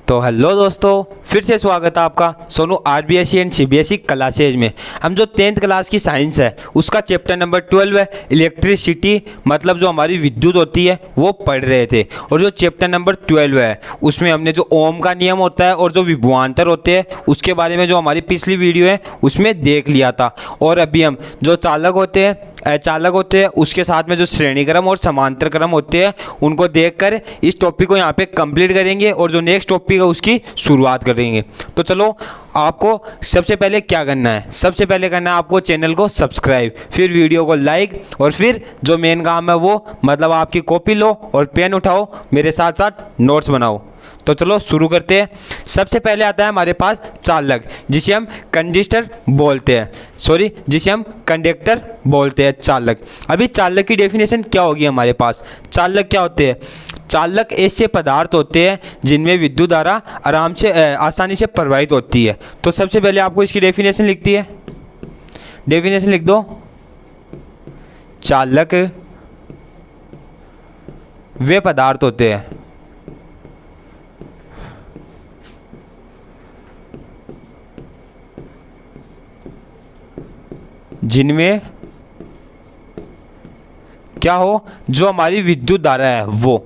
तो हेलो दोस्तों, फिर से स्वागत है आपका Sonu RBSE and CBSE classes में। हम जो 10th क्लास की साइंस है उसका चैप्टर नंबर 12 है इलेक्ट्रिसिटी, मतलब जो हमारी विद्युत होती है वो पढ़ रहे थे। और जो चैप्टर नंबर 12 है उसमें हमने जो ओम का नियम होता है और जो विभवांतर होते हैं उसके बारे में जो हमारी पिछली वीडियो है उसमें देख लिया था। और अभी हम जो चालक होते हैं, अचालक होते हैं, उसके साथ में जो श्रेणीक्रम और समांतर क्रम होते हैं उनको देखकर इस टॉपिक को यहाँ पे कंप्लीट करेंगे और जो नेक्स्ट टॉपिक है उसकी शुरुआत करेंगे। तो चलो, आपको सबसे पहले क्या करना है, सबसे पहले करना है आपको चैनल को सब्सक्राइब, फिर वीडियो को लाइक, और फिर जो मेन काम है वो मतलब आपकी कॉपी लो और पेन उठाओ, मेरे साथ साथ नोट्स बनाओ। तो चलो शुरू करते हैं। सबसे पहले आता है हमारे पास चालक, जिसे हम कंडक्टर बोलते हैं, जिसे हम कंडक्टर बोलते हैं चालक। अभी चालक की डेफिनेशन क्या होगी हमारे पास? चालक क्या होते हैं? चालक ऐसे पदार्थ होते हैं जिनमें विद्युत धारा आसानी से प्रवाहित होती है। तो सबसे पहले आपको इसकी डेफिनेशन लिखती है, डेफिनेशन लिख दो। चालक वे पदार्थ होते हैं जिनमें क्या हो, जो हमारी विद्युत धारा है वो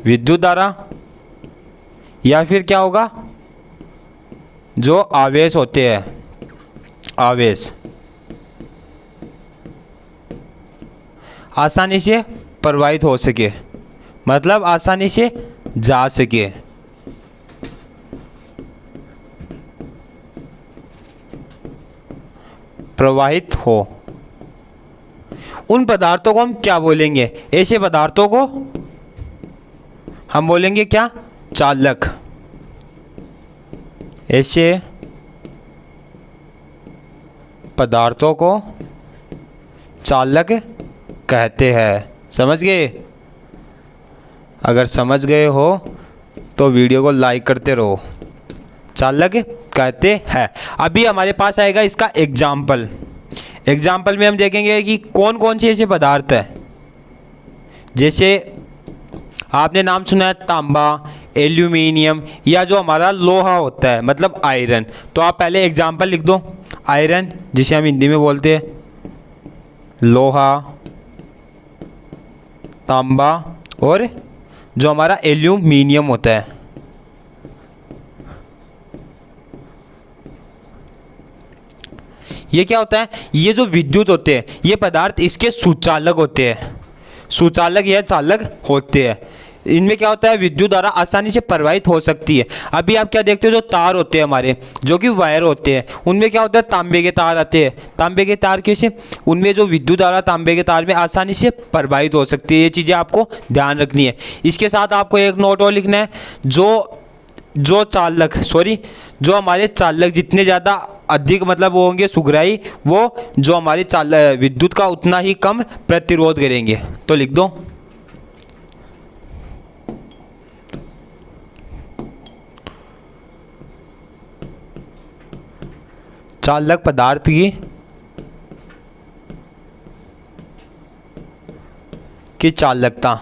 विद्युत धारा, या फिर क्या होगा, जो आवेश होते हैं, आवेश आसानी से प्रवाहित हो सके, मतलब आसानी से जा सके। प्रवाहित हो, उन पदार्थों को हम क्या बोलेंगे? ऐसे पदार्थों को हम बोलेंगे क्या? चालक। ऐसे पदार्थों को चालक कहते हैं। समझ गए? अगर समझ गए हो तो वीडियो को लाइक करते रहो। चालक कहते हैं। अभी हमारे पास आएगा इसका एग्जाम्पल। एग्जाम्पल में हम देखेंगे कि कौन कौन से ऐसे पदार्थ है। जैसे आपने नाम सुना है तांबा, एल्यूमिनियम, या जो हमारा लोहा होता है मतलब आयरन। तो आप पहले एग्जाम्पल लिख दो। आयरन, जिसे हम हिंदी में बोलते हैं लोहा, तांबा, और जो हमारा एल्यूमिनियम होता है। ये क्या होता है? ये जो विद्युत होते हैं ये पदार्थ इसके सुचालक होते हैं। सुचालक या चालक होते हैं। इनमें क्या होता है? विद्युत धारा आसानी से प्रवाहित हो सकती है। अभी आप क्या देखते हो, जो तार होते हैं हमारे, जो कि वायर होते हैं, उनमें क्या होता है? तांबे के तार आते हैं। तांबे के तार कैसे? उनमें जो विद्युत धारा तांबे के तार में आसानी से प्रवाहित हो सकती है। ये चीज़ें आपको ध्यान रखनी है। इसके साथ आपको एक नोट और लिखना है, जो चालक जो हमारे चालक जितने ज़्यादा अधिक मतलब वो होंगे सुगराई, वो जो हमारी विद्युत का उतना ही कम प्रतिरोध करेंगे। तो लिख दो। चालक पदार्थ की चालकता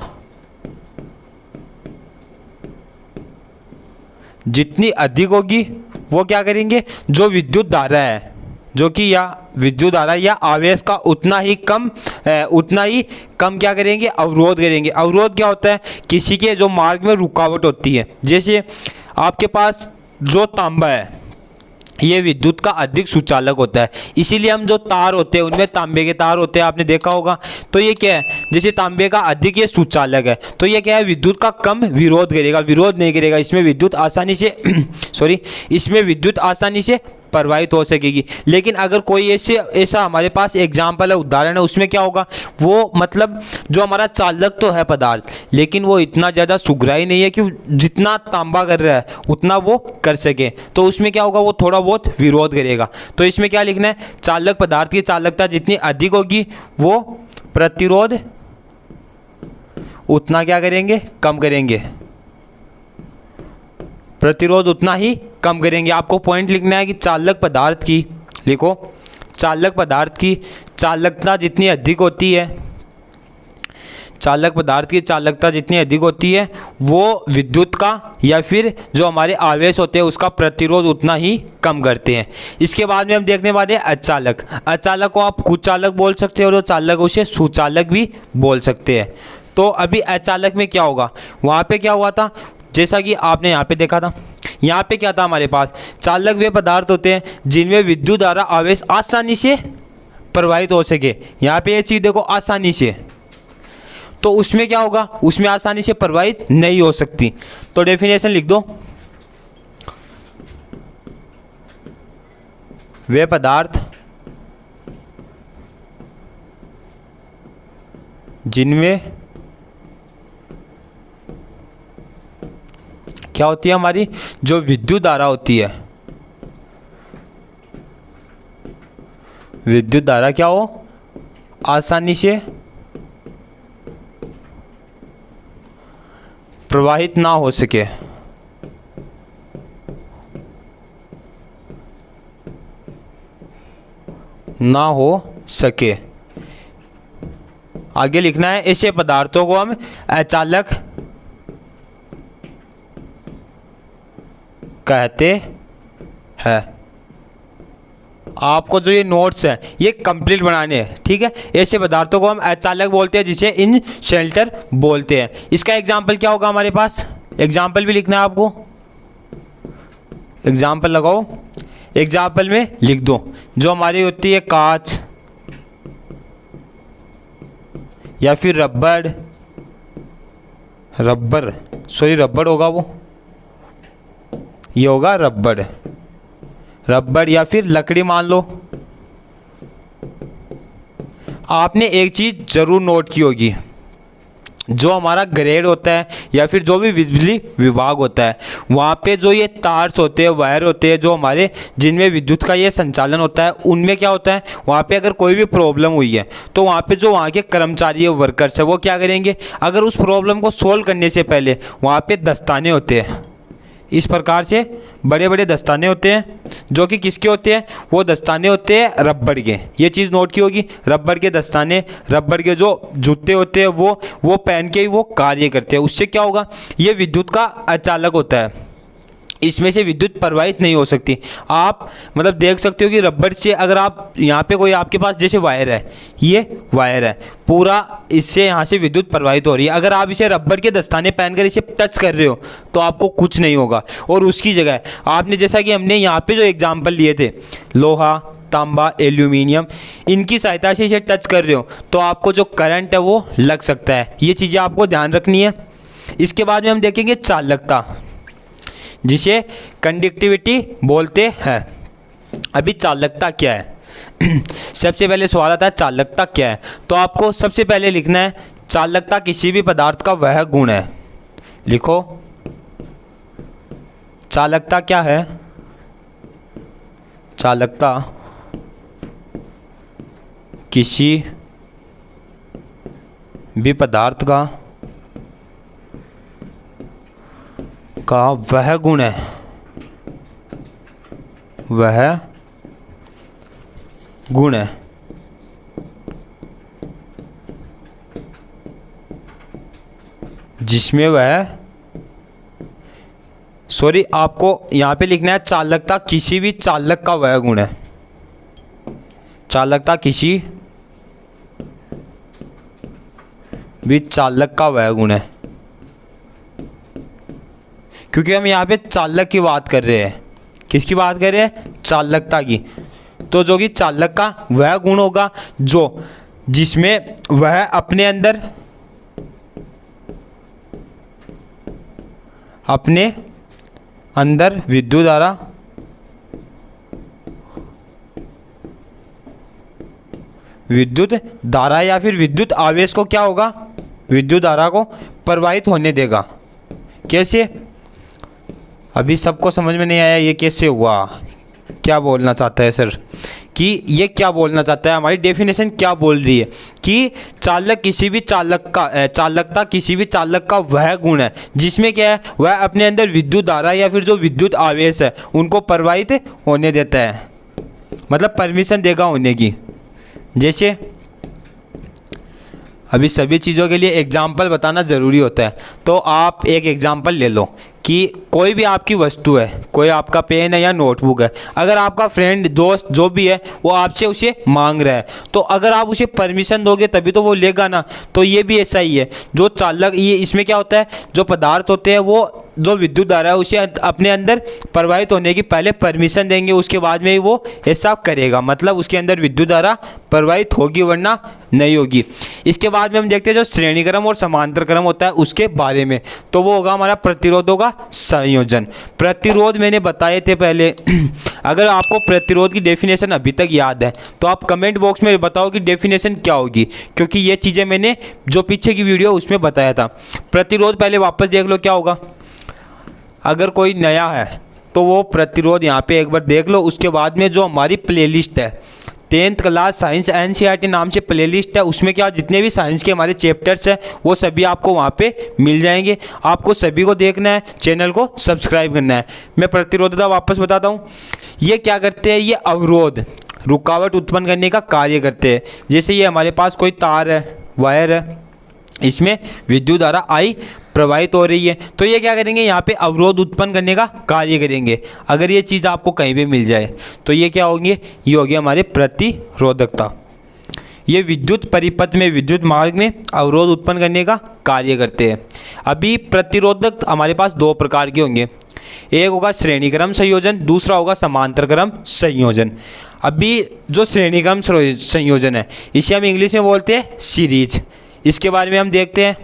जितनी अधिक होगी वो क्या करेंगे? जो विद्युत धारा है, जो कि या विद्युत धारा या आवेश का उतना ही कम क्या करेंगे? अवरोध करेंगे। अवरोध क्या होता है? किसी के जो मार्ग में रुकावट होती है। जैसे आपके पास जो तांबा है ये विद्युत का अधिक सुचालक होता है, इसीलिए हम जो तार होते हैं उनमें तांबे के तार होते हैं, आपने देखा होगा। तो ये क्या है? जैसे तांबे का अधिक ये सुचालक है, तो ये क्या है? विद्युत का कम विरोध करेगा, विरोध नहीं करेगा। इसमें विद्युत आसानी से इसमें विद्युत आसानी से प्रवाहित हो सकेगी। लेकिन अगर कोई ऐसा हमारे पास एग्जाम्पल है, उदाहरण है, उसमें क्या होगा? वो मतलब जो हमारा चालक तो है पदार्थ, लेकिन वो इतना ज़्यादा सुगराई नहीं है कि जितना तांबा कर रहा है उतना वो कर सके। तो उसमें क्या होगा? वो थोड़ा बहुत विरोध करेगा। तो इसमें क्या लिखना है? चालक पदार्थ की चालकता जितनी अधिक होगी वो प्रतिरोध उतना क्या करेंगे? कम करेंगे। प्रतिरोध उतना ही कम करेंगे। आपको पॉइंट लिखना है कि चालक पदार्थ की, लिखो, चालक पदार्थ की चालकता जितनी अधिक होती है चालक पदार्थ की चालकता जितनी अधिक होती है वो विद्युत का या फिर जो हमारे आवेश होते हैं उसका प्रतिरोध उतना ही कम करते हैं। इसके बाद में हम देखने वाले हैं अचालक। अचालक को आप कुचालक बोल सकते हो और जो चालक उसे सुचालक भी बोल सकते हैं। तो अभी अचालक में क्या होगा, वहाँ पे क्या हुआ था, जैसा कि आपने यहाँ पे देखा था, यहाँ पे क्या था हमारे पास, चालक वे पदार्थ होते हैं जिनमें विद्युत धारा आवेश आसानी से प्रवाहित हो सके। यहाँ पे ये चीज़ देखो आसानी से, तो उसमें क्या होगा, उसमें आसानी से प्रवाहित नहीं हो सकती। तो डेफिनेशन लिख दो, वे पदार्थ जिनमें क्या होती है, हमारी जो विद्युत धारा होती है, विद्युत धारा क्या हो, आसानी से प्रवाहित ना हो सके, ना हो सके। आगे लिखना है, ऐसे पदार्थों को हम अचालक कहते हैं। आपको जो ये नोट्स हैं ये कंप्लीट बनाने हैं, ठीक है। ऐसे पदार्थों को हम अचालक बोलते हैं जिसे इन शेल्टर बोलते हैं। इसका एग्जाम्पल क्या होगा हमारे पास, एग्जाम्पल भी लिखना है आपको, एग्जाम्पल लगाओ। एग्जाम्पल में लिख दो, जो हमारी होती है कांच या फिर रबड़ होगा, वो ये होगा रबड़ या फिर लकड़ी मान लो। आपने एक चीज़ ज़रूर नोट की होगी, जो हमारा ग्रेड होता है या फिर जो भी बिजली विभाग होता है, वहाँ पे जो ये तार्स होते हैं, वायर होते हैं, जो हमारे जिनमें विद्युत का ये संचालन होता है, उनमें क्या होता है, वहाँ पे अगर कोई भी प्रॉब्लम हुई है तो वहाँ पे जो वहाँ के कर्मचारी है, वर्कर्स है, वो क्या करेंगे, अगर उस प्रॉब्लम को सोल्व करने से पहले वहाँ पे दस्ताने होते हैं, इस प्रकार से बड़े बड़े दस्ताने होते हैं, जो कि किसके होते हैं, वो दस्ताने होते हैं रबड़ के। ये चीज़ नोट की होगी, रबड़ के दस्ताने, रबड़ के जो जूते होते हैं वो पहन के ही वो कार्य करते हैं। उससे क्या होगा, ये विद्युत का अचालक होता है, इसमें से विद्युत प्रवाहित नहीं हो सकती। आप मतलब देख सकते हो कि रबड़ से अगर आप यहाँ पे कोई आपके पास जैसे वायर है, ये वायर है पूरा, इससे यहाँ से विद्युत प्रवाहित हो रही है। अगर आप इसे रबड़ के दस्ताने पहनकर इसे टच कर रहे हो तो आपको कुछ नहीं होगा। और उसकी जगह आपने, जैसा कि हमने यहाँ पे जो एग्जाम्पल लिए थे, लोहा, तांबा, एल्यूमिनियम, इनकी सहायता से इसे टच कर रहे हो तो आपको जो करंट है वो लग सकता है। ये चीज़ें आपको ध्यान रखनी है। इसके बाद में हम देखेंगे चालकता, जिसे कंडक्टिविटी बोलते हैं। अभी चालकता क्या है सबसे पहले सवाल आता है चालकता क्या है, तो आपको सबसे पहले लिखना है चालकता किसी भी पदार्थ का वह गुण है। लिखो, चालकता क्या है, चालकता किसी भी पदार्थ का वह गुण है, वह गुण है जिसमें वह, सॉरी आपको यहाँ पे लिखना है चालकता किसी भी चालक का वह गुण है, चालकता किसी भी चालक का वह गुण है, क्योंकि हम यहाँ पे चालक की बात कर रहे हैं। किसकी बात कर रहे हैं, चालकता की। तो जो कि चालक का वह गुण होगा जो जिसमें वह अपने अंदर विद्युत धारा या फिर विद्युत आवेश को क्या होगा, विद्युत धारा को प्रवाहित होने देगा। कैसे, अभी सबको समझ में नहीं आया ये कैसे हुआ, क्या बोलना चाहता है सर, कि ये क्या बोलना चाहता है, हमारी डेफिनेशन क्या बोल रही है कि चालकता किसी भी चालक का वह गुण है जिसमें क्या है, वह अपने अंदर विद्युत धारा या फिर जो विद्युत आवेश है उनको प्रवाहित होने देता है, मतलब परमिशन देगा होने की। जैसे अभी सभी चीज़ों के लिए एग्जाम्पल बताना ज़रूरी होता है। तो आप एक एग्जाम्पल ले लो कि कोई भी आपकी वस्तु है, कोई आपका पेन है या नोटबुक है, अगर आपका फ्रेंड दोस्त जो भी है वो आपसे उसे मांग रहा है, तो अगर आप उसे परमिशन दोगे तभी तो वो लेगा ना। तो ये भी ऐसा ही है, जो चालक, ये इसमें क्या होता है, जो पदार्थ होते हैं वो जो विद्युत धारा है उसे अपने अंदर प्रवाहित होने की पहले परमिशन देंगे, उसके बाद में ही वो ऐसा करेगा, मतलब उसके अंदर विद्युत धारा प्रवाहित होगी वरना नहीं होगी। इसके बाद में हम देखते हैं जो श्रेणी क्रम और समांतर क्रम होता है उसके बारे में, तो वो होगा हमारा प्रतिरोधों का संयोजन। प्रतिरोध मैंने बताए थे पहले। अगर आपको प्रतिरोध की डेफिनेशन अभी तक याद है तो आप कमेंट बॉक्स में बताओ कि डेफिनेशन क्या होगी, क्योंकि ये चीज़ें मैंने जो पीछे की वीडियो उसमें बताया था। प्रतिरोध पहले वापस देख लो क्या होगा। अगर कोई नया है तो वो प्रतिरोध यहाँ पे एक बार देख लो। उसके बाद में जो हमारी प्लेलिस्ट है 10th क्लास साइंस एनसीईआरटी नाम से प्लेलिस्ट है, उसमें क्या जितने भी साइंस के हमारे चैप्टर्स हैं वो सभी आपको वहाँ पे मिल जाएंगे। आपको सभी को देखना है, चैनल को सब्सक्राइब करना है। मैं प्रतिरोधकता वापस बताता हूँ। ये क्या करते हैं, ये अवरोध, रुकावट उत्पन्न करने का कार्य करते हैं। जैसे ये हमारे पास कोई तार है, वायर है, इसमें विद्युत धारा आई प्रवाहित हो रही है, तो ये क्या करेंगे, यहाँ पे अवरोध उत्पन्न करने का कार्य करेंगे। अगर ये चीज़ आपको कहीं पे मिल जाए तो ये क्या होंगे, ये होगी हमारे प्रतिरोधकता। ये विद्युत परिपथ में, विद्युत मार्ग में अवरोध उत्पन्न करने का कार्य करते हैं। अभी प्रतिरोधक हमारे पास दो प्रकार के होंगे, एक होगा श्रेणी क्रम संयोजन, दूसरा होगा समांतर क्रम संयोजन। अभी जो श्रेणी क्रम संयोजन है इसे हम इंग्लिश में बोलते हैं सीरीज। इसके बारे में हम देखते हैं।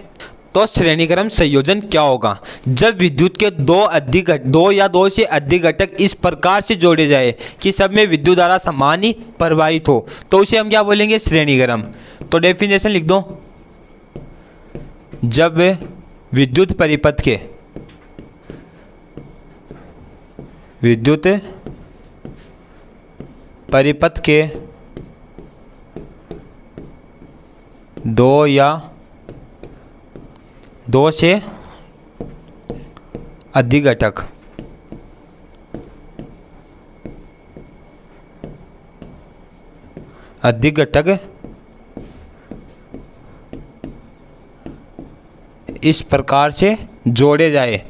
तो श्रेणी क्रम संयोजन क्या होगा, जब विद्युत के दो या दो से अधिक घटक इस प्रकार से जोड़े जाए कि सब में विद्युत धारा समान ही प्रवाहित हो, तो उसे हम क्या बोलेंगे, श्रेणी क्रम। तो डेफिनेशन लिख दो, जब विद्युत परिपथ के दो या दो से अधिक घटक इस प्रकार से जोड़े जाए,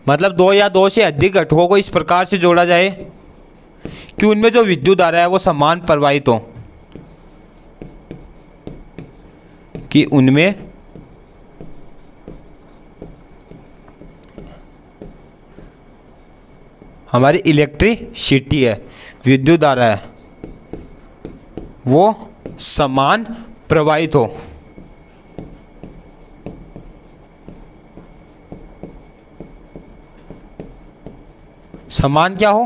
मतलब दो या दो से अधिक घटकों को इस प्रकार से जोड़ा जाए कि उनमें जो विद्युत धारा है वो समान प्रवाहित हो, कि उनमें हमारी इलेक्ट्रिसिटी है, विद्युत धारा है, वो समान प्रवाहित हो। समान क्या हो,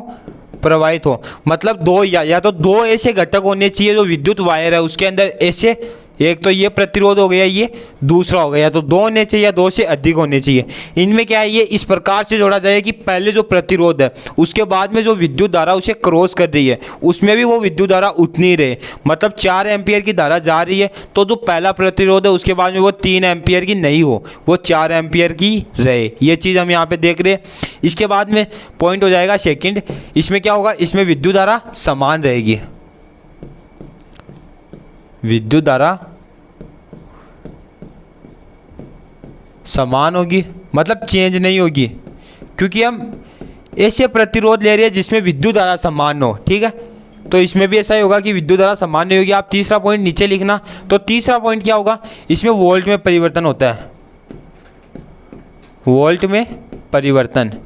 प्रवाहित हो। मतलब दो या तो दो ऐसे घटक होने चाहिए जो विद्युत वायर है उसके अंदर ऐसे, एक तो ये प्रतिरोध हो गया, ये दूसरा हो गया, तो दो होने चाहिए या दो से अधिक होने चाहिए। इनमें क्या है, ये इस प्रकार से जोड़ा जाए कि पहले जो प्रतिरोध है उसके बाद में जो विद्युत धारा उसे क्रॉस कर रही है उसमें भी वो विद्युत धारा उतनी ही रहे। मतलब 4 एम्पियर की धारा जा रही है तो जो पहला प्रतिरोध है उसके बाद में वो 3 एम्पियर की नहीं हो, वो 4 एम्पियर की रहे। ये चीज़ हम यहाँ पे देख रहे हैं। इसके बाद में पॉइंट हो जाएगा सेकेंड, इसमें क्या होगा, इसमें विद्युत धारा समान रहेगी, विद्युत धारा समान होगी, मतलब चेंज नहीं होगी, क्योंकि हम ऐसे प्रतिरोध ले रहे हैं जिसमें विद्युत धारा समान हो। ठीक है, तो इसमें भी ऐसा ही होगा कि विद्युत धारा समान नहीं होगी। आप तीसरा पॉइंट नीचे लिखना। तो तीसरा पॉइंट क्या होगा, इसमें वोल्ट में परिवर्तन होता है, वोल्ट में परिवर्तन।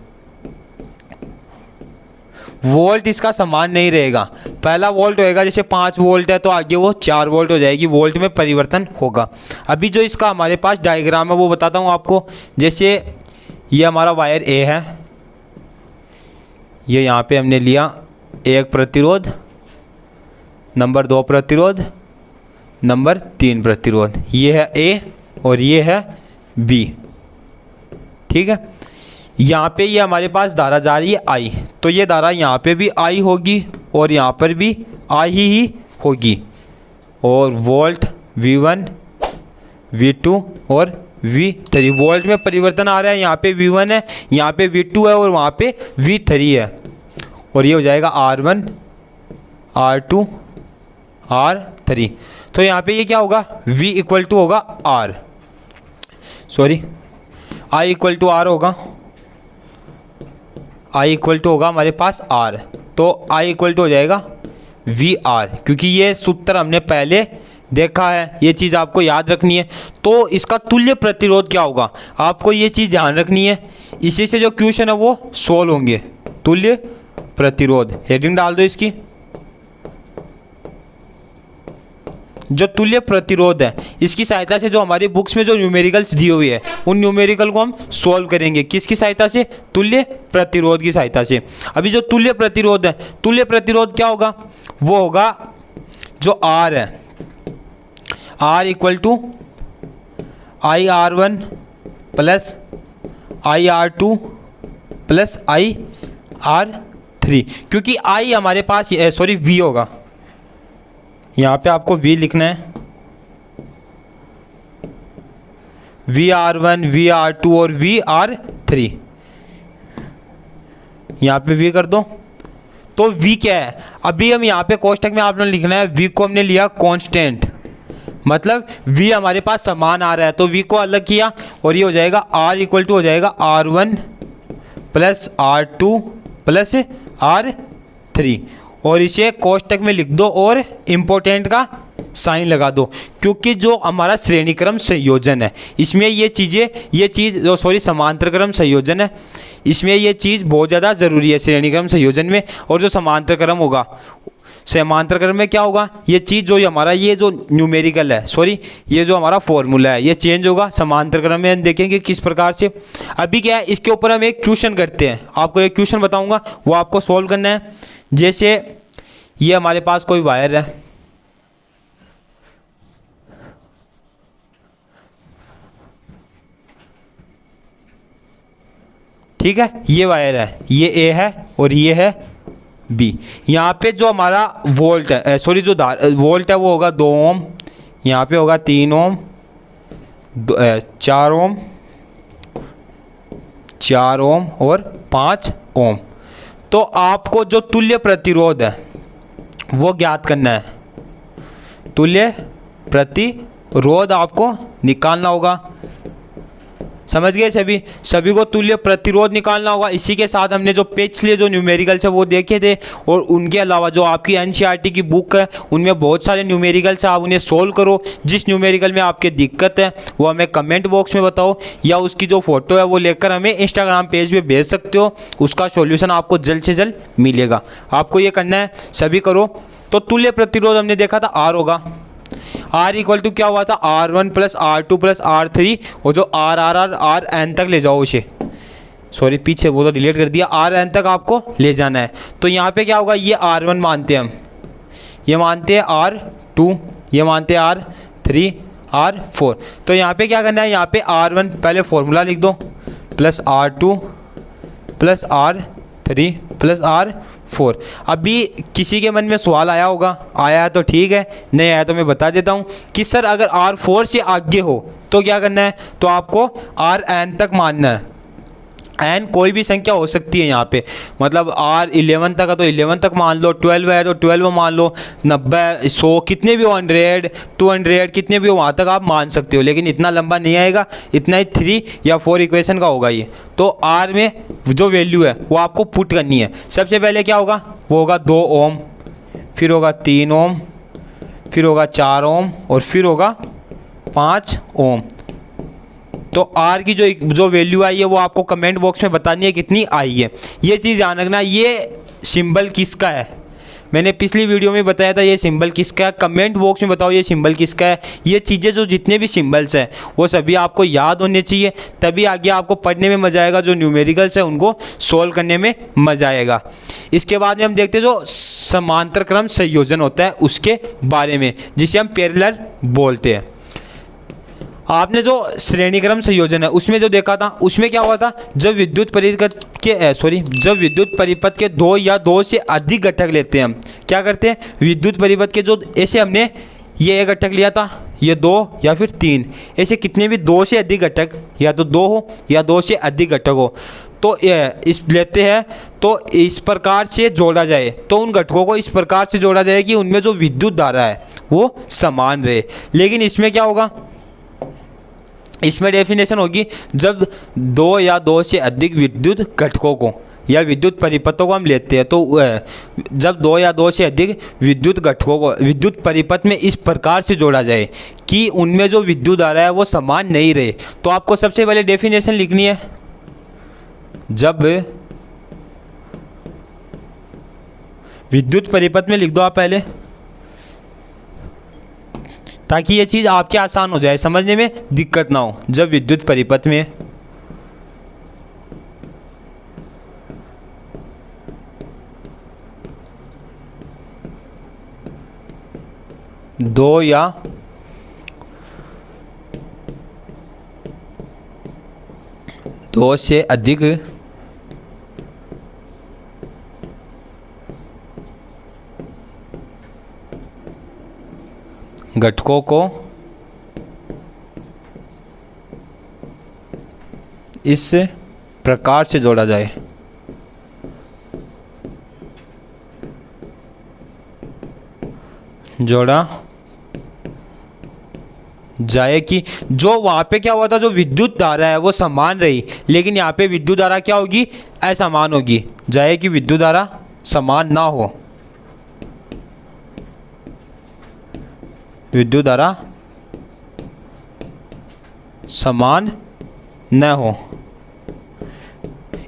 वोल्ट इसका समान नहीं रहेगा, पहला वोल्ट होएगा, जैसे 5 वोल्ट है तो आगे वो 4 वोल्ट हो जाएगी, वोल्ट में परिवर्तन होगा। अभी जो इसका हमारे पास डायग्राम है वो बताता हूँ आपको। जैसे ये हमारा वायर ए है, ये यहाँ पे हमने लिया 1 प्रतिरोध, नंबर 2 प्रतिरोध, नंबर 3 प्रतिरोध, ये है ए और ये है बी। ठीक है, यहाँ पे ये हमारे पास धारा जा रही है आई, तो ये धारा यहाँ पे भी आई होगी और यहाँ पर भी आई ही होगी। और वोल्ट V1, V2 और V3, वोल्ट में परिवर्तन आ रहा है, यहाँ पे V1 है, यहाँ पे V2 है और वहाँ पे V3 है। और ये हो जाएगा R1, R2, R3। तो यहाँ पे ये क्या होगा, V इक्वल टू होगा R, sorry I equal to R होगा, I इक्वल टू होगा हमारे पास R, तो I इक्वल टू हो जाएगा VR, क्योंकि ये सूत्र हमने पहले देखा है, ये चीज़ आपको याद रखनी है। तो इसका तुल्य प्रतिरोध क्या होगा, आपको ये चीज़ ध्यान रखनी है, इसी से जो क्वेश्चन है वो सोल्व होंगे। तुल्य प्रतिरोध, हेडिंग डाल दो इसकी। जो तुल्य प्रतिरोध है, इसकी सहायता से जो हमारी बुक्स में जो न्यूमेरिकल्स दी हुई है उन न्यूमेरिकल को हम सोल्व करेंगे। किसकी सहायता से, तुल्य प्रतिरोध की सहायता से। अभी जो तुल्य प्रतिरोध है, तुल्य प्रतिरोध क्या होगा, वो होगा जो R है, R equal to IR1 plus IR2 plus IR3, क्योंकि I हमारे पास सॉरी V होगा, यहाँ पे आपको V लिखना है, VR1 VR2 और VR3, यहाँ पे V कर दो। तो V क्या है, अभी हम यहाँ पे कोष्टक में आपने लिखना है, V को हमने लिया कांस्टेंट, मतलब V हमारे पास समान आ रहा है, तो V को अलग किया और ये हो जाएगा R इक्वल टू हो जाएगा R1 plus R2 plus R3, और इसे कोष्टक में लिख दो और इम्पोर्टेंट का साइन लगा दो, क्योंकि जो हमारा श्रेणीक्रम संयोजन है इसमें ये चीज़ जो सॉरी समांतर क्रम संयोजन है, इसमें ये चीज़ बहुत ज़्यादा ज़रूरी है श्रेणीक्रम संयोजन में। और जो समांतर क्रम होगा, समांतर क्रम में क्या होगा, ये चीज़ जो हमारा ये जो न्यूमेरिकल है, सॉरी ये जो हमारा फॉर्मूला है ये चेंज होगा। समांतर क्रम में हम देखेंगे किस प्रकार से। अभी क्या है, इसके ऊपर हम एक क्वेश्चन करते हैं, आपको एक क्वेश्चन बताऊंगा, वो आपको सॉल्व करना है। जैसे ये हमारे पास कोई वायर है, ठीक है, ये वायर है, ये A है और ये है B। यहाँ पे जो हमारा वोल्ट है, सॉरी जो वोल्ट है वो होगा 2 ओम, यहाँ पे होगा 3 ओम, 4 ओम, 4 ओम और 5 ओम। तो आपको जो तुल्य प्रतिरोध है वो ज्ञात करना है, तुल्य प्रतिरोध आपको निकालना होगा। समझ गए सभी को तुल्य प्रतिरोध निकालना होगा। इसी के साथ हमने जो पिछले जो न्यूमेरिकल्स है वो देखे थे, और उनके अलावा जो आपकी एनसीईआरटी की बुक है उनमें बहुत सारे न्यूमेरिकल्स है, आप उन्हें सोल्व करो। जिस न्यूमेरिकल में आपके दिक्कत है वो हमें कमेंट बॉक्स में बताओ, या उसकी जो फोटो है वो लेकर हमें इंस्टाग्राम पेज पे भेज सकते हो, उसका सॉल्यूशन आपको जल्द से जल्द मिलेगा। आपको ये करना है, सभी करो। तो तुल्य प्रतिरोध हमने देखा था R होगा, R इक्वल टू क्या हुआ था, R1 plus R2 plus R3, और जो R N तक ले जाओ उसे, सॉरी पीछे वो तो डिलीट कर दिया, R N तक आपको ले जाना है। तो यहाँ पे क्या होगा, ये R1 मानते हैं हम, ये मानते हैं R2, ये मानते हैं R3 R4। तो यहाँ पे क्या करना है, यहाँ पे R1 पहले फॉर्मूला लिख दो, plus R2 plus R3 plus R4। अभी किसी के मन में सवाल आया होगा, आया है तो ठीक है, नहीं आया तो मैं बता देता हूँ कि सर अगर R4 से आगे हो तो क्या करना है, तो आपको Rn तक मानना है। n कोई भी संख्या हो सकती है यहाँ पे, मतलब R11 तक है तो 11 तक मान लो, 12 है तो 12 मान लो, 90 100 कितने भी हो, 100 200 कितने भी हो वहाँ तक आप मान सकते हो, लेकिन इतना लंबा नहीं आएगा, इतना ही 3 या 4 इक्वेशन का होगा ये। तो R में जो वैल्यू है वो आपको पुट करनी है। सबसे पहले क्या होगा, वो होगा 2 ओम, फिर होगा 3 ओम, फिर होगा 4 ओम और फिर होगा 5 ओम। तो R की जो वैल्यू आई है वो आपको कमेंट बॉक्स में बतानी है कितनी आई है। ये चीज़ ध्यान रखना, ये सिंबल किसका है, मैंने पिछली वीडियो में बताया था ये सिंबल किसका है, कमेंट बॉक्स में बताओ ये सिंबल किसका है। ये चीज़ें जो जितने भी सिंबल्स हैं वो सभी आपको याद होने चाहिए, तभी आगे आपको पढ़ने में मज़ा आएगा, जो न्यूमेरिकल्स है उनको सोल्व करने में मज़ा आएगा। इसके बाद में हम देखते हैं जो समांतर क्रम संयोजन होता है उसके बारे में, जिसे हम पैरेलल बोलते हैं। आपने जो श्रेणी क्रम संयोजन है उसमें जो देखा था, उसमें क्या हुआ था, जब विद्युत परिपथ के 2 या 2 से अधिक घटक लेते हैं, हम क्या करते हैं, विद्युत परिपथ के जो ऐसे हमने ये एक घटक लिया था, ये 2 या फिर 3, ऐसे कितने भी 2 से अधिक घटक, या तो 2 हो या 2 से अधिक घटक हो, तो इस लेते हैं तो इस प्रकार से जोड़ा जाए, तो उन घटकों को इस प्रकार से जोड़ा जाए कि उनमें जो विद्युत धारा है वो समान रहे। लेकिन इसमें क्या होगा, इसमें डेफिनेशन होगी जब दो या दो से अधिक विद्युत घटकों को या विद्युत परिपथों को हम लेते हैं, तो जब दो या दो से अधिक विद्युत घटकों को विद्युत परिपथ में इस प्रकार से जोड़ा जाए कि उनमें जो विद्युत धारा है वो समान नहीं रहे। तो आपको सबसे पहले डेफिनेशन लिखनी है, जब विद्युत परिपथ में लिख दो आप पहले, ताकि ये चीज़ आपके आसान हो जाए, समझने में दिक्कत ना हो। जब विद्युत परिपथ में दो या दो से अधिक घटकों को इस प्रकार से जोड़ा जाए कि जो वहाँ पे क्या हुआ था, जो विद्युत धारा है वो समान रही, लेकिन यहाँ पे विद्युत धारा क्या होगी, असमान होगी। जाए कि विद्युत धारा समान ना हो, विद्युत धारा समान न हो,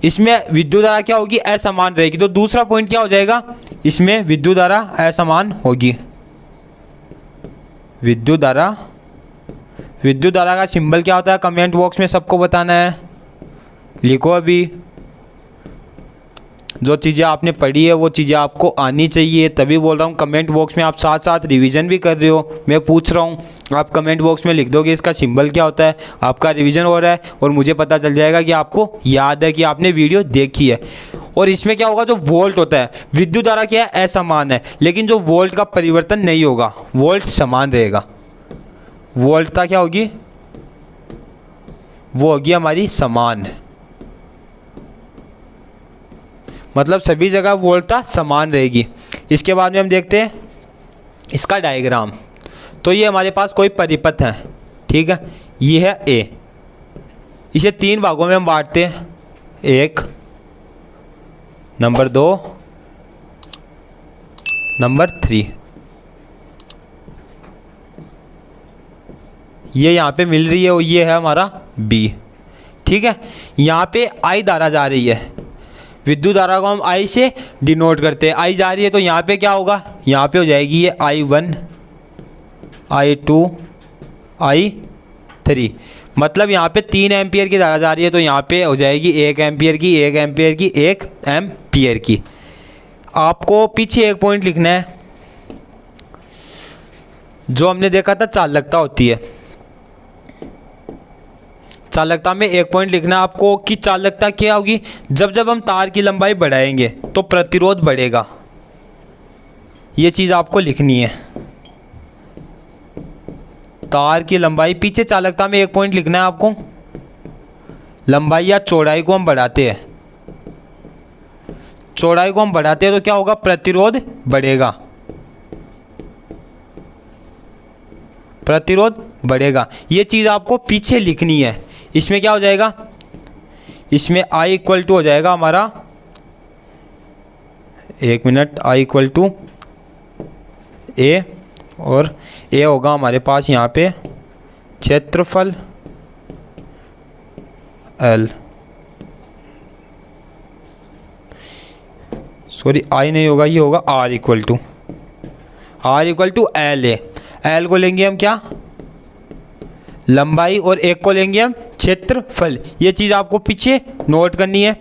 इसमें विद्युत धारा क्या होगी, असमान रहेगी। तो दूसरा पॉइंट क्या हो जाएगा, इसमें विद्युत धारा असमान होगी। विद्युत धारा का सिंबल क्या होता है, कमेंट बॉक्स में सबको बताना है, लिखो। अभी जो चीज़ें आपने पढ़ी है वो चीज़ें आपको आनी चाहिए, तभी बोल रहा हूँ। कमेंट बॉक्स में आप साथ साथ रिवीजन भी कर रहे हो, मैं पूछ रहा हूँ, आप कमेंट बॉक्स में लिख दोगे इसका सिंबल क्या होता है, आपका रिवीजन हो रहा है और मुझे पता चल जाएगा कि आपको याद है, कि आपने वीडियो देखी है। और इसमें क्या होगा, जो वोल्ट होता है, विद्युत धारा क्या है, असमान है, लेकिन जो वोल्ट का परिवर्तन नहीं होगा, वोल्ट समान रहेगा। वोल्टता क्या होगी, वो होगी हमारी समान, मतलब सभी जगह वोल्टता समान रहेगी। इसके बाद में हम देखते हैं इसका डायग्राम। तो ये हमारे पास कोई परिपथ है, ठीक है, ये है ए, इसे तीन भागों में हम बांटते हैं, 1, नंबर 2, नंबर 3। ये यहाँ पे मिल रही है और ये है हमारा बी, ठीक है। यहाँ पे आई धारा जा रही है, विद्युत धारा को हम आई से डिनोट करते हैं, आई जा रही है, तो यहाँ पे क्या होगा, यहाँ पे हो जाएगी ये I1, I2, I3, मतलब यहाँ पे 3 एम्पियर की धारा जा रही है, तो यहाँ पे हो जाएगी 1 एम्पियर की, 1 एम्पियर की, 1 एम्पियर की। आपको पीछे एक पॉइंट लिखना है, जो हमने देखा था चालकता होती है, चालकता में एक पॉइंट लिखना है आपको कि चालकता क्या होगी, जब जब हम तार की लंबाई बढ़ाएंगे तो प्रतिरोध बढ़ेगा, ये चीज़ आपको लिखनी है। तार की लंबाई, पीछे चालकता में एक पॉइंट लिखना है आपको, लंबाई या चौड़ाई को हम बढ़ाते हैं, चौड़ाई को हम बढ़ाते हैं तो क्या होगा, प्रतिरोध बढ़ेगा, प्रतिरोध बढ़ेगा। ये चीज़ आपको पीछे लिखनी है। इसमें क्या हो जाएगा, इसमें I इक्वल टू हो जाएगा हमारा, एक minute, I equal to A, और A होगा हमारे पास यहाँ पे क्षेत्रफल L, सॉरी I नहीं होगा, ये होगा R इक्वल टू L है। L को लेंगे हम क्या, लंबाई, और एक को लेंगे हम क्षेत्रफल। ये चीज़ आपको पीछे नोट करनी है।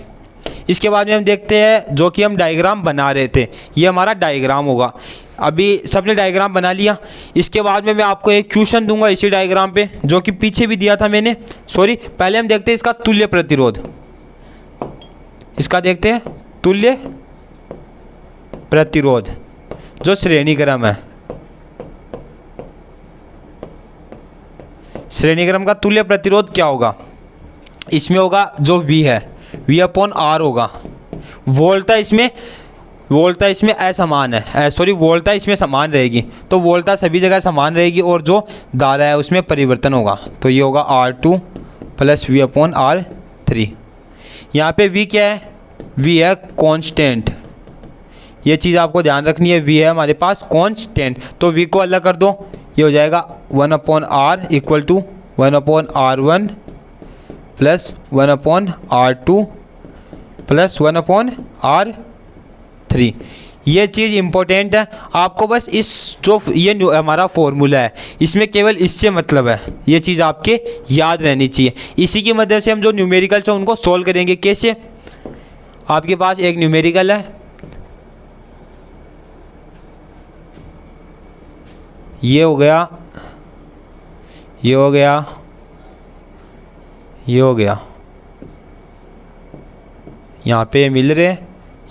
इसके बाद में हम देखते हैं जो कि हम डायग्राम बना रहे थे, ये हमारा डायग्राम होगा। अभी सबने डायग्राम बना लिया, इसके बाद में मैं आपको एक क्वेश्चन दूंगा इसी डायग्राम पे, जो कि पीछे भी दिया था मैंने, सॉरी। पहले हम देखते हैं इसका तुल्य प्रतिरोध, इसका देखते हैं तुल्य प्रतिरोध, जो श्रेणी क्रम है, श्रेणी क्रम का तुल्य प्रतिरोध क्या होगा, इसमें होगा जो V है, V अपॉन R होगा। वोल्टता इसमें असमान है, सॉरी वोल्टता इसमें समान रहेगी, तो वोल्टता सभी जगह समान रहेगी और जो धारा है उसमें परिवर्तन होगा। तो ये होगा R2 plus V upon R3। यहाँ पे V क्या है? V है कांस्टेंट, ये चीज़ आपको ध्यान रखनी है। V है हमारे पास कांस्टेंट, तो V को अलग कर दो, ये हो जाएगा 1 upon R equal to 1 upon R1 plus 1 upon R2 plus 1 upon R3। ये चीज़ इम्पोर्टेंट है, आपको बस इस जो ये हमारा फॉर्मूला है इसमें केवल इससे मतलब है, ये चीज़ आपके याद रहनी चाहिए। इसी की मदद से हम जो न्यूमेरिकल्स हैं उनको सोल्व करेंगे। कैसे? आपके पास एक न्यूमेरिकल है, ये हो गया, ये हो गया, ये हो गया, यहाँ पे मिल रहे,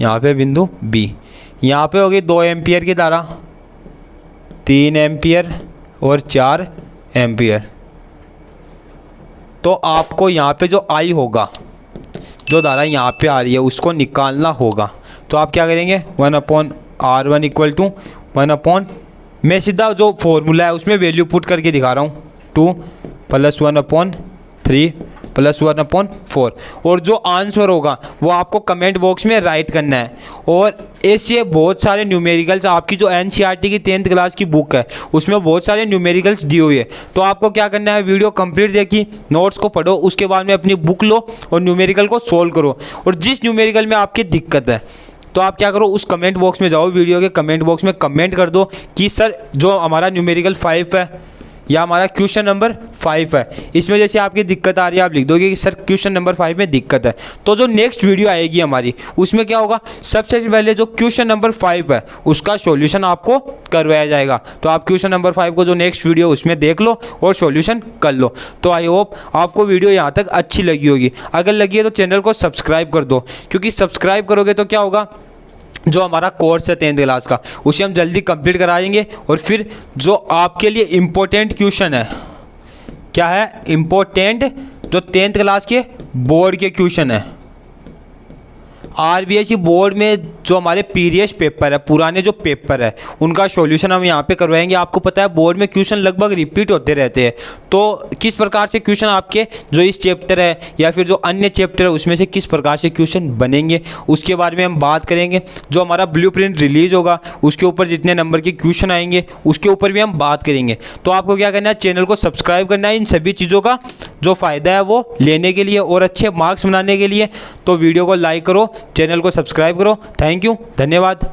यहाँ पे बिंदु B, यहाँ पे होगी 2 एम्पियर की धारा, 3 एम्पियर और 4 एम्पियर। तो आपको यहाँ पे जो I होगा, जो धारा यहाँ पे आ रही है उसको निकालना होगा। तो आप क्या करेंगे? 1 upon R1 equal to 1 upon, मैं सीधा जो फॉर्मूला है उसमें वैल्यू पुट करके दिखा रहा हूँ, 2 प्लस 1 अपॉन 3 प्लस 1 अपॉन 4, और जो आंसर होगा वो आपको कमेंट बॉक्स में राइट करना है। और ऐसे बहुत सारे न्यूमेरिकल्स, आपकी जो NCERT की 10th क्लास की बुक है उसमें बहुत सारे न्यूमेरिकल्स दिए हुए हैं। तो आपको क्या करना है? वीडियो कंप्लीट देखी, नोट्स को पढ़ो, उसके बाद में अपनी बुक लो और न्यूमेरिकल को सोल्व करो। और जिस न्यूमेरिकल में आपकी दिक्कत है तो आप क्या करो, उस कमेंट बॉक्स में जाओ, वीडियो के कमेंट बॉक्स में कमेंट कर दो कि सर जो हमारा न्यूमेरिकल 5 है या हमारा क्वेश्चन नंबर 5 है, इसमें जैसे आपकी दिक्कत आ रही है आप लिख दोगे कि सर क्वेश्चन नंबर 5 में दिक्कत है। तो जो नेक्स्ट वीडियो आएगी हमारी उसमें क्या होगा, सबसे पहले जो क्वेश्चन नंबर 5 है उसका सॉल्यूशन आपको करवाया जाएगा। तो आप क्वेश्चन नंबर 5 को जो नेक्स्ट वीडियो उसमें देख लो और सॉल्यूशन कर लो। तो आई होप आपको वीडियो यहाँ तक अच्छी लगी होगी। अगर लगी है तो चैनल को सब्सक्राइब कर दो, क्योंकि सब्सक्राइब करोगे तो क्या होगा, जो हमारा कोर्स है 10th क्लास का उसे हम जल्दी कंप्लीट कराएंगे। और फिर जो आपके लिए इम्पोर्टेंट क्वेश्चन है, क्या है इम्पोर्टेंट, जो 10th क्लास के बोर्ड के क्वेश्चन है, RBSE बोर्ड में जो हमारे प्रीवियस पेपर है, पुराने जो पेपर है उनका सॉल्यूशन हम यहाँ पे करवाएंगे। आपको पता है बोर्ड में क्वेश्चन लगभग रिपीट होते रहते हैं, तो किस प्रकार से क्वेश्चन आपके जो इस चैप्टर है या फिर जो अन्य चैप्टर है उसमें से किस प्रकार से क्वेश्चन बनेंगे उसके बारे में हम बात करेंगे। जो हमारा ब्लूप्रिंट रिलीज होगा उसके ऊपर जितने नंबर के क्वेश्चन आएंगे उसके ऊपर भी हम बात करेंगे। तो आपको क्या करना है, चैनल को सब्सक्राइब करना है इन सभी चीज़ों का जो फ़ायदा है वो लेने के लिए और अच्छे मार्क्स बनाने के लिए। तो वीडियो को लाइक करो, चैनल को सब्सक्राइब करो। थैंक यू, धन्यवाद।